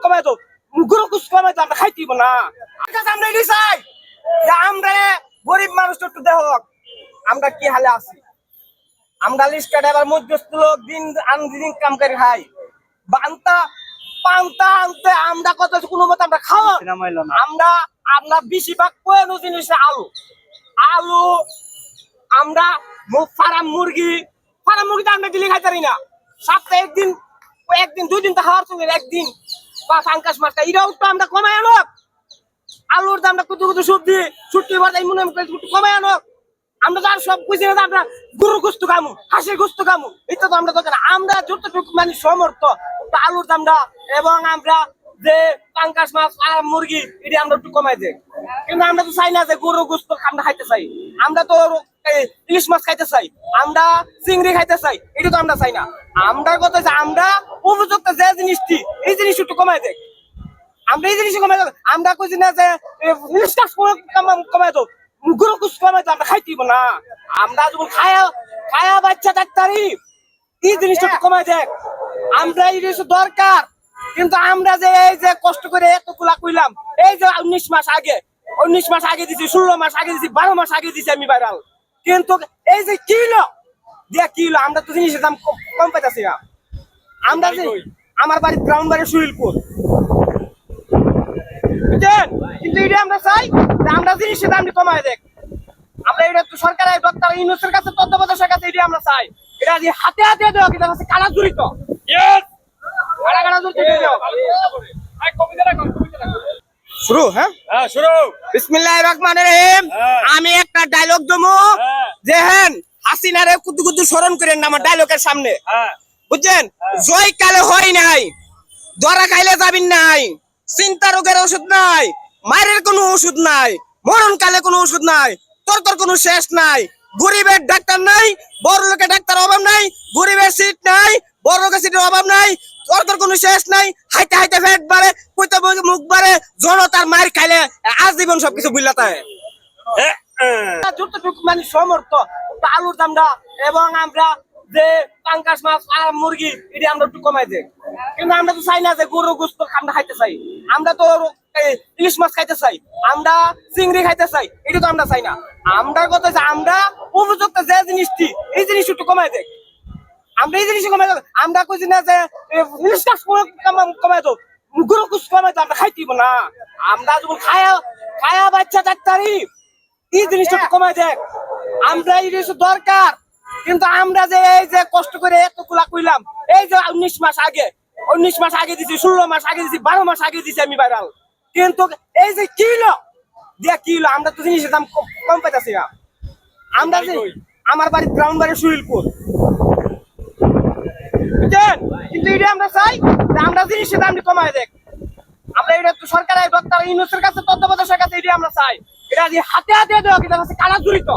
কমাই দাও গরু কুস কমাই দাও আমরা খাইতেইব না আমরা এটাই চাই যে আমরা গরিব মানুষ একটু দেখ আমরা কি হালে আছি আমরা লিস্ট কাটে আবার মধ্যস্থ লোক দিন দিন কাম করে খাই বান্তা পান্তা আনতে আমরা কত কোনো মতো আমরা খাওয়া আমরা আমরা বেশিরভাগ কোন জিনিস আলু আলু আমরা ফার্ম মুরগি আমরা দিলে খাইতে পারি না সপ্তাহে একদিন দুই দিন তো খাওয়ার সঙ্গে একদিন বা ফাঙ্কাস মাছটা এটাও তো আমরা কমাই আনো আলুর দামটা কত কত সবজি ছুটি বাজাই মনে কমাই আনো আমরা তো আর সব বুঝি না আমরা গরুর গোস্ত খামু হাঁসের গোস্ত খামু এটা তো আমরা দরকার আমরা যতটুকু মানে সমর্থ আলুর দামটা এবং আমরা যে পাঙ্কাস মাছ মুরগি এটা আমরা একটু কমাই দেই কিন্তু আমরা তো চাই না যে গরুর গোস্ত আমরা খাইতে চাই আমরা তো ইলিশ মাছ খাইতে চাই আমরা চিংড়ি খাইতে চাই এটা তো আমরা চাই না আমরা কথা যে আমরা উপযুক্ত যে জিনিসটি এই জিনিস একটু কমাই দেই আমরা এই জিনিস কমাই দেব আমরা কইছি না যে ইলিশ মাছ কমাই দাও গরু কুস কমাই দাও আমরা খাইতেইব না আমরা যখন খায়া বাচ্চা ডাক্তারি এই জিনিসটা একটু কমাই দেখ আমরা এই জিনিস দরকার কিন্তু আমরা যে এই যে কষ্ট করে এতগুলা কইলাম এই যে 19 মাস আগে দিছি 16 মাস আগে দিছি 12 মাস আগে দিছি আমি ভাইরাল কিন্তু এই যে কিলো আমরা তো জিনিসের দাম কম পাইতাছি না আমরা যে আমার বাড়ি গ্রাউন্ড বাড়ি সুরিলপুর বুঝছেন কিন্তু এটা আমরা চাই যে আমরা জিনিসের দাম কমায় দেখ আমরা এটা তো সরকারের ডক্টর ইউনূসের কাছে তত্ত্বাবধায়কের কাছে এটা আমরা চাই এটা যে হাতে দেওয়া কিন্তু আছে কালা জড়িত শুরু হ্যাঁ শুরু বিসমিল্লাহির রহমানির রহিম আমি একটা ডায়লগ দেবো যেহেন হাসিনারে কুতু কুতু স্মরণ করেন না আমার ডায়লগের সামনে বুঝছেন জয় কালে হয় নাই ধরা খাইলে যাবেন নাই চিন্তা রোগের ওষুধ নাই মায়ের কোনো ওষুধ নাই মরণ কালে কোনো ওষুধ নাই তোর কোনো শেষ নাই গরিবের ডাক্তার নাই বড় লোকের ডাক্তার অভাব নাই গরিবের সিট নাই বড় লোকের সিটের অভাব নাই তোর কোনো শেষ নাই হাইতে হাইতে পেট বাড়ে কইতে মুখ বাড়ে জনতার মার খাইলে আজীবন সবকিছু বুঝলাতে যতটুকু মানে সমর্থ আলুর দামটা এবং আমরা যে পাঙ্কাস মাছ মুরগি এটা আমরা একটু কমাই দেই কিন্তু আমরা তো চাই না যে গরুর গোস্ত আমরা খাইতে চাই আমরা তো ইলিশ মাছ খাইতে চাই আমরা চিংড়ি খাইতে চাই এটা তো আমরা চাই না আমরা কথা যে আমরা উপযুক্ত যে জিনিসটি এই জিনিস একটু কমাই দেই আমরা এই জিনিস কমাই দাও আমরা কইছি না যে ইলিশ মাছ কমাই দাও গরু কুস কমাই দাও আমরা খাইতেইব না আমরা যখন খায়া বাচ্চা ডাক্তারি এই জিনিসটা একটু কমাই দেখ আমরা এই জিনিস দরকার কিন্তু আমরা যে এই যে কষ্ট করে এতগুলা কইলাম এই যে 19 মাস আগে দিছি 16 মাস আগে দিছি 12 মাস আগে দিছি আমি ভাইরাল কিন্তু এই যে কিলো আমরা তো জিনিসের দাম কম পাইতাছি না আমরা যে আমার বাড়ি গ্রাউন্ড বাড়ি সুরিলপুর বুঝছেন কিন্তু এটা আমরা চাই যে আমরা জিনিসের দাম কমাই দেখ আমরা এটা তো সরকারের ডক্টর ইউনূসের কাছে তত্ত্বাবধায়কের কাছে এটা আমরা চাই এটা যে হাতে দেওয়া কিন্তু আছে কালা জড়িত